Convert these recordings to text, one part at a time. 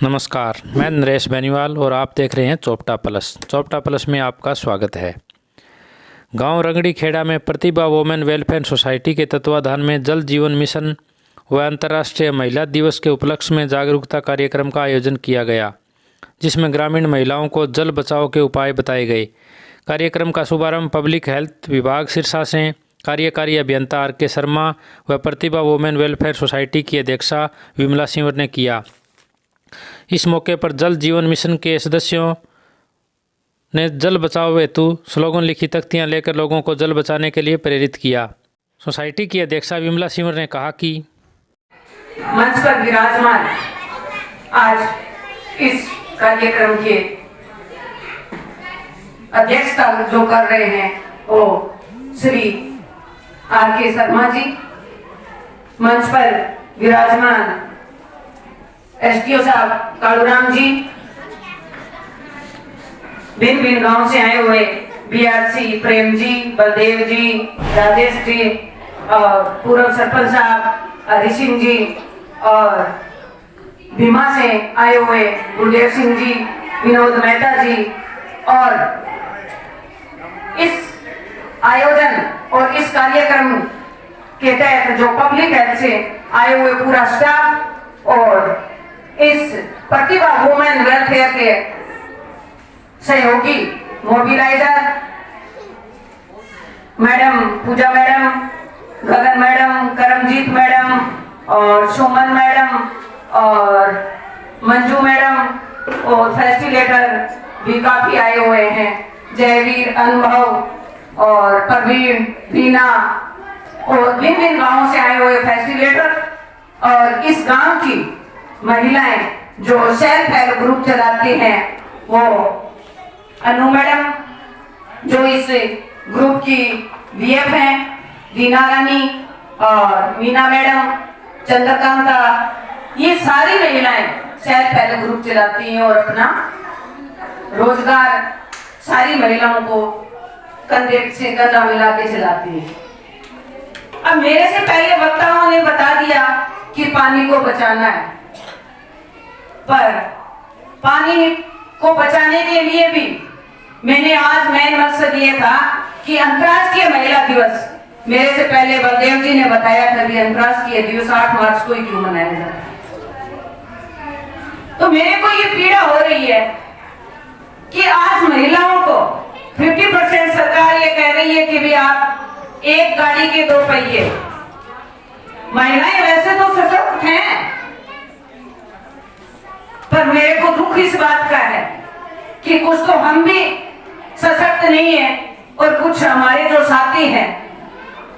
नमस्कार, मैं नरेश बेनीवाल और आप देख रहे हैं चोपटा प्लस। चोपटा प्लस में आपका स्वागत है। गांव रंगड़ी खेड़ा में प्रतिभा वोमेन वेलफेयर सोसाइटी के तत्वाधान में जल जीवन मिशन व अंतर्राष्ट्रीय महिला दिवस के उपलक्ष्य में जागरूकता कार्यक्रम का आयोजन किया गया, जिसमें ग्रामीण महिलाओं को जल बचाव के उपाय बताए गए। कार्यक्रम का शुभारंभ पब्लिक हेल्थ विभाग सिरसा से कार्यकारी अभियंता आर के शर्मा व प्रतिभा वोमेन वेलफेयर सोसाइटी की अध्यक्षा विमला सिंवर ने किया। इस मौके पर जल जीवन मिशन के सदस्यों ने जल बचाओ हेतु स्लोगन लिखी तख्तियां लेकर लोगों को जल बचाने के लिए प्रेरित किया। सोसाइटी की अध्यक्षा विमला सिंवर ने कहा कि मंच पर विराजमान आज इस कार्यक्रम के अध्यक्षता जो कर रहे हैं वो श्री आर के शर्मा जी, मंच पर विराजमान एसडीओ साहब कालूराम जी, भिन्न भिन्न गांव से आए हुए बीआरसी प्रेम जी, बलदेव जी, राजेश जी और पूर्व सरपंच साहब हरि सिंह जी और भीमा से आए हुए गुरदेव सिंह जी, विनोद मेहता जी और इस आयोजन और इस कार्यक्रम के तहत जो पब्लिक हेल्थ से आए हुए पूरा स्टाफ और इस प्रतिभा वुमेन वेलफेयर के सहयोगी मोबिलाइजर मैडम पूजा मैडम, गगन मैडम, करमजीत मैडम और सुमन मैडम और मंजू मैडम और फैसिलिटेटर भी काफी आए हुए हैं, जयवीर, अनुभव और प्रवीण, रीना और भिन्न भिन्न गांवों से आए हुए फैसिलिटेटर और इस गांव की महिलाएं जो सेल्फ हेल्प ग्रुप चलाती हैं वो अनु मैडम जो इस ग्रुप की वीएफ हैं, रीना रानी और मीना मैडम, चंद्रकांता, ये सारी महिलाएं सेल्फ हेल्प ग्रुप चलाती हैं और अपना रोजगार सारी महिलाओं को कंधे से कंधा मिला के चलाती हैं। अब मेरे से पहले वक्ताओं ने बता दिया कि पानी को बचाना है, पर पानी को बचाने के लिए भी मैंने आज मेन मकसद ये था कि अंतर्राष्ट्रीय महिला दिवस, मेरे से पहले बलदेव जी ने बताया था कि अंतर्राष्ट्रीय दिवस 8 मार्च को ही क्यों मनाया जाता है। तो मेरे को ये पीड़ा हो रही है कि आज महिलाओं को 50% सरकार ये कह रही है कि भी आप एक गाड़ी के 2 पहिए। महिलाएं वैसे तो सशक्त हैं, पर मेरे को दुख इस बात का है कि कुछ तो हम भी सशक्त नहीं है और कुछ हमारे जो साथी हैं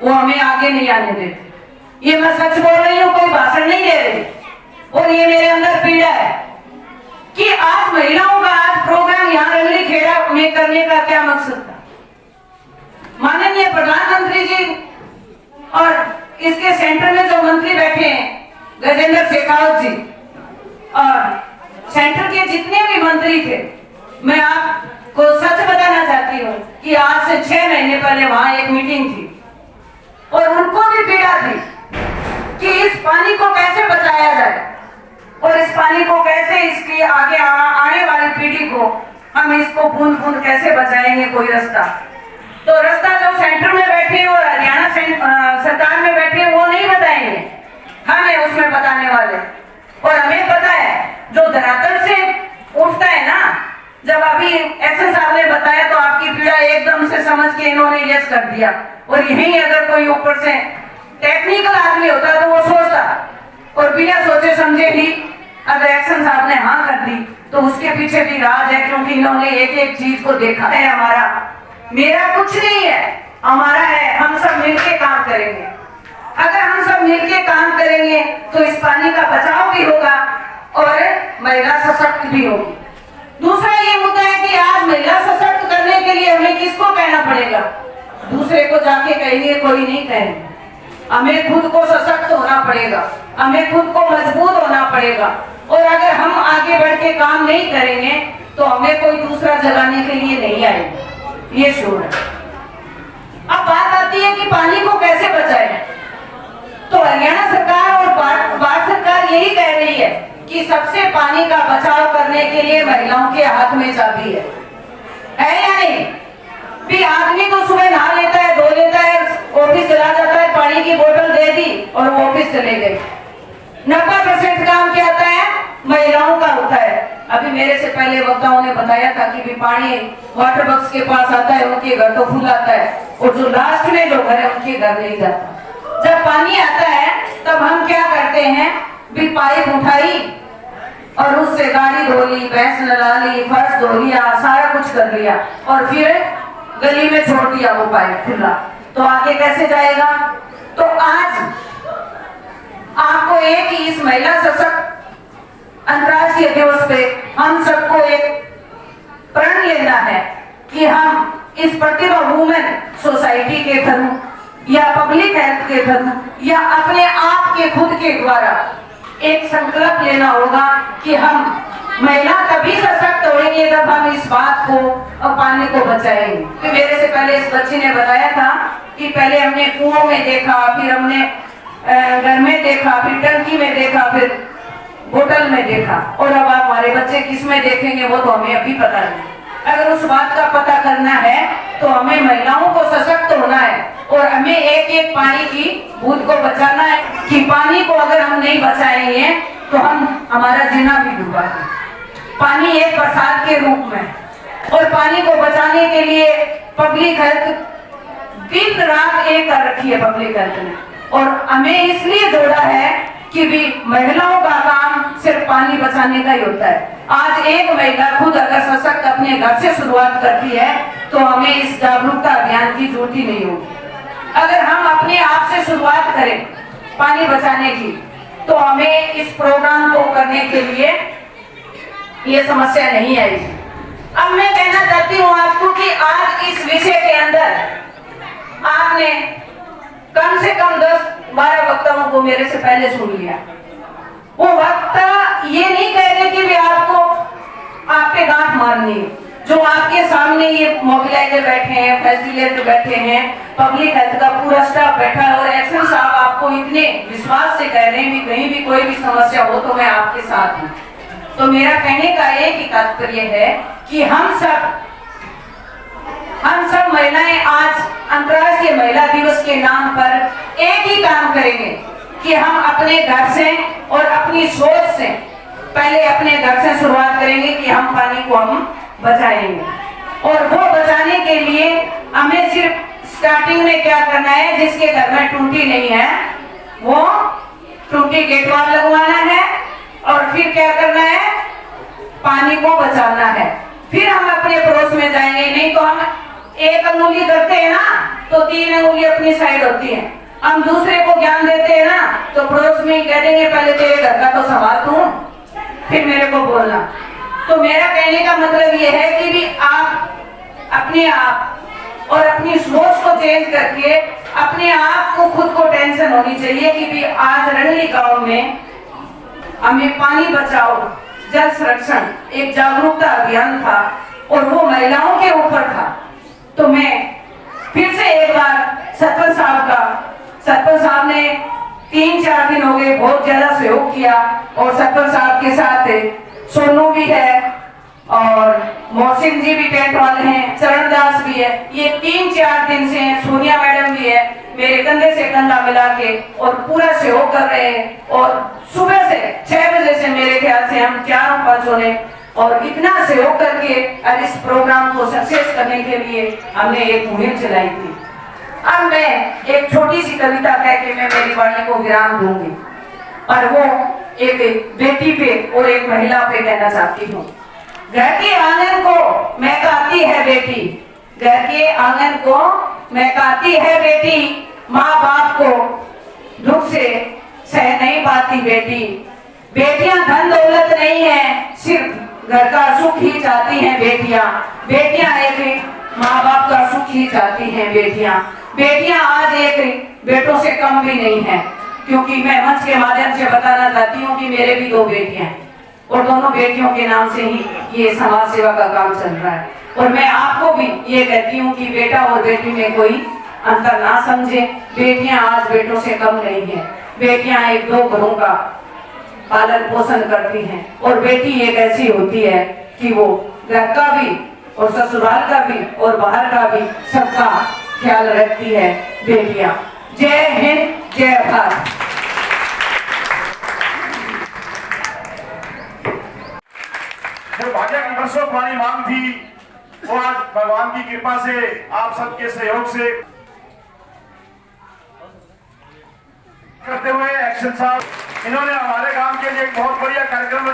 वो हमें आगे नहीं आने देते। ये मैं सच बोल रही हूँ, कोई भाषण नहीं दे रही। और ये मेरे अंदर पीड़ा है कि आज महिलाओं का आज प्रोग्राम यहाँ रंगली खेड़ा में करने का क्या मकसद था। माननीय प्रधानमंत्री जी और इसके सेंटर में जो मंत्री बैठे हैं गजेंद्र शेखावत जी और सेंटर के जितने भी मंत्री थे, मैं आपको सच बताना चाहती हूँ कि आज से 6 महीने पहले वहां एक मीटिंग थी और उनको भी पीड़ा थी कि इस पानी को कैसे बचाया जाए और इस पानी को कैसे इसके आगे आने वाली पीढ़ी को हम इसको बूंद बूंद कैसे बचाएंगे, कोई रास्ता। तो रास्ता जो सेंटर में बैठे और हरियाणा सरकार में बैठे वो नहीं बताएंगे, हम है उसमें बताने वाले। और हमें पता है जो धरातल से उठता है ना, जब अभी एसएस साहब ने बताया तो आपकी पीड़ा एकदम से समझ के इन्होंने यस कर दिया। और यही अगर कोई ऊपर से टेक्निकल आदमी होता तो वो सोचता और बिना सोचे समझे ही अगर एक्शन साहब ने हाँ कर दी तो उसके पीछे भी राज है, क्योंकि इन्होंने एक एक चीज को देखा है। हमारा मेरा कुछ नहीं है, हमारा है, हम सब मिलके काम करेंगे। अगर हम सब मिलके काम करेंगे तो इस पानी का बचाव भी होगा और महिला सशक्त भी होगी। दूसरा ये मुद्दा है कि आज महिला सशक्त करने के लिए हमें किसको कहना पड़ेगा? दूसरे को जाके कहेंगे, कोई नहीं कहेंगे। हमें खुद को सशक्त होना पड़ेगा, हमें खुद को मजबूत होना पड़ेगा। और अगर हम आगे बढ़ के काम नहीं करेंगे तो हमें कोई दूसरा जगाने के लिए नहीं आएगा, ये शोर है। अब बात आती है कि पानी को कैसे बचाएं। तो हरियाणा सरकार और भारत सरकार यही कह रही है कि सबसे पानी का बचाव करने के लिए महिलाओं के हाथ में चाबी है या नहीं? भी आदमी तो सुबह नहा लेता है, धो लेता है, ऑफिस चला जाता है, पानी की बोतल दे दी और वो ऑफिस चले गए। 90% काम क्या होता है? महिलाओं का होता है। अभी मेरे से पहले वक्ताओं ने बताया था कि भी पानी वाटर बॉक्स के पास आता है, उनके घर तो फुल आता है, और जो लास्ट में जो घर है उनके घर नहीं जाता। जब पानी आता है तब हम क्या करते हैं? भी पाइप उठाई और उससे गाड़ी धो ली, भैंस नला ली, फर्श धो लिया, सारा कुछ कर लिया और फिर गली में छोड़ दिया वो पाइप खुला, तो आगे कैसे जाएगा? तो आज आपको एक ही इस महिला सशक्त अंतर्राष्ट्रीय दिवस पे हम सबको एक प्रण लेना है कि हम इस प्रतिभा वुमेन सोसाइटी के थ्रू या पब्लिक हेल्थ के थ्रू या अपने आप के खुद के द्वारा एक संकल्प लेना होगा कि हम महिला तभी सशक्त होंगे जब हम इस बात को और पानी को बचाएंगे। तो मेरे से पहले इस बच्ची ने बताया था कि पहले हमने कुओं में देखा, फिर हमने घर में देखा, फिर टंकी में देखा, फिर बोतल में देखा, और अब हमारे बच्चे किस में देखेंगे वो तो हमें अभी पता नहीं। अगर उस बात का पता करना है तो हमें महिलाओं को सशक्त होना है और हमें एक एक पानी की बूंद को बचाना है कि पानी को अगर हम नहीं बचाएंगे तो हम हमारा जीना भी डूबा है। पानी एक प्रसाद के रूप में, और पानी को बचाने के लिए पब्लिक हेल्थ दिन रात एक कर रखी है पब्लिक हेल्थ ने, और हमें इसलिए जोड़ा है कि भी महिलाओं का काम सिर्फ पानी बचाने का ही होता है। आज एक महिला खुद अगर सशक्त अपने घर से शुरुआत करती है तो हमें इस जागरूकता अभियान की जरूरत ही नहीं होगी। अगर हम अपने आप से शुरुआत करें पानी बचाने की तो हमें इस प्रोग्राम को करने के लिए ये समस्या नहीं आएगी। अब मैं कहना चाहती हूँ आपको कि आज इस विषय के अंदर आपने कम से कम 10-12 वक्ताओं को मेरे से पहले सुन लिया। वो वक्ता ये नहीं कह रहे कि भी आपको आप पे गांठ मारनी है। जो आपके सामने ये मोबिलाइजर बैठे हैं, फैसिलिटेटर बैठे हैं, पब्लिक हेल्थ का पूरा स्टाफ बैठा है और एक्शन साहब आपको इतने विश्वास से कह रहे हैं कि कहीं भी कोई भी समस्या हो तो मैं आपके साथ हूँ। तो मेरा कहने का एक ही तात्पर्य है कि हम सब महिलाएं आज अंतर्राष्ट्रीय महिला दिवस के नाम पर एक ही काम करेंगे कि हम अपने घर से और अपनी सोच से पहले अपने घर से शुरुआत करेंगे कि हम पानी को हम बचाएंगे, और वो बचाने के लिए हमें सिर्फ स्टार्टिंग में क्या करना है? जिसके घर में टूटी नहीं है वो टूटी गेट वाल लगवाना है, और फिर क्या करना है? पानी को बचाना है। फिर हम अपने पड़ोस में जाएंगे। नहीं तो हम एक अंगुली करते हैं ना तो 3 अंगुली अपनी साइड होती है। हम दूसरे को ज्ञान देते हैं ना तो पड़ोस में ही कह देंगे पहले तेरे घर का तो संभाल तू, फिर मेरे को बोलना। तो मेरा कहने का मतलब ये है कि भी आप अपने आप और अपनी सोच को चेंज करके अपने आप को खुद को टेंशन होनी चाहिए कि भी आज रंगली गांव में हमें पानी बचाओ जल संरक्षण एक जागरूकता अभियान था और वो महिलाओं के ऊपर था। तो मैं फिर से एक बार सरपंच साहब ने 3-4 दिन हो गए बहुत ज्यादा सहयोग किया, और सरपंच साहब के साथ सोनू भी है और मोहसिन जी भी टेंट वाले हैं, चरणदास भी है। ये 3-4 दिन से सोनिया मैडम भी है, मेरे कंधे से कंधा मिला के और पूरा सहयोग कर रहे हैं। और सुबह से 6 बजे से मेरे ख्याल से हम 4-5 ने और इतना सहयोग करके और इस प्रोग्राम को सक्सेस करने के लिए हमने एक मुहिम चलाई थी। अब मैं एक छोटी सी कविता कह के मैं मेरी वाणी को विराम दूंगी, और वो एक बेटी पे और एक महिला पे कहना चाहती हूँ। घर के आंगन को महकाती है बेटी, घर के आंगन को महकाती है बेटी, माँ बाप को दुख से सह नहीं पाती बेटी। बेटियां धन दौलत नहीं है, सिर्फ घर का सुख ही चाहती हैं बेटियां। बेटियां एक माँ बाप का सुख ही चाहती हैं बेटियां। बेटियां आज एक बेटों से कम भी नहीं है, क्योंकि मैं मंच के माध्यम से बताना चाहती हूँ कि मेरे भी 2 बेटियां हैं और दोनों बेटियों के नाम से ही ये समाज सेवा का काम चल रहा है। और मैं आपको भी ये कहती हूँ कि बेटा और बेटी में कोई अंतर ना समझे। बेटियां आज बेटों से कम नहीं है। बेटियां एक 2 घरों का पालन पोषण करती हैं। और बेटी एक ऐसी होती है कि वो घर का भी और ससुराल का भी और बाहर का भी सबका ख्याल रखती है बेटियां। जय हिंद, जय भारत। जो भाग्य की बरसों पुरानी मांग थी वो आज भगवान की कृपा से आप सबके सहयोग से करते हुए एक्शन साहब इन्होंने हमारे गांव के लिए एक बहुत बढ़िया कार्यक्रम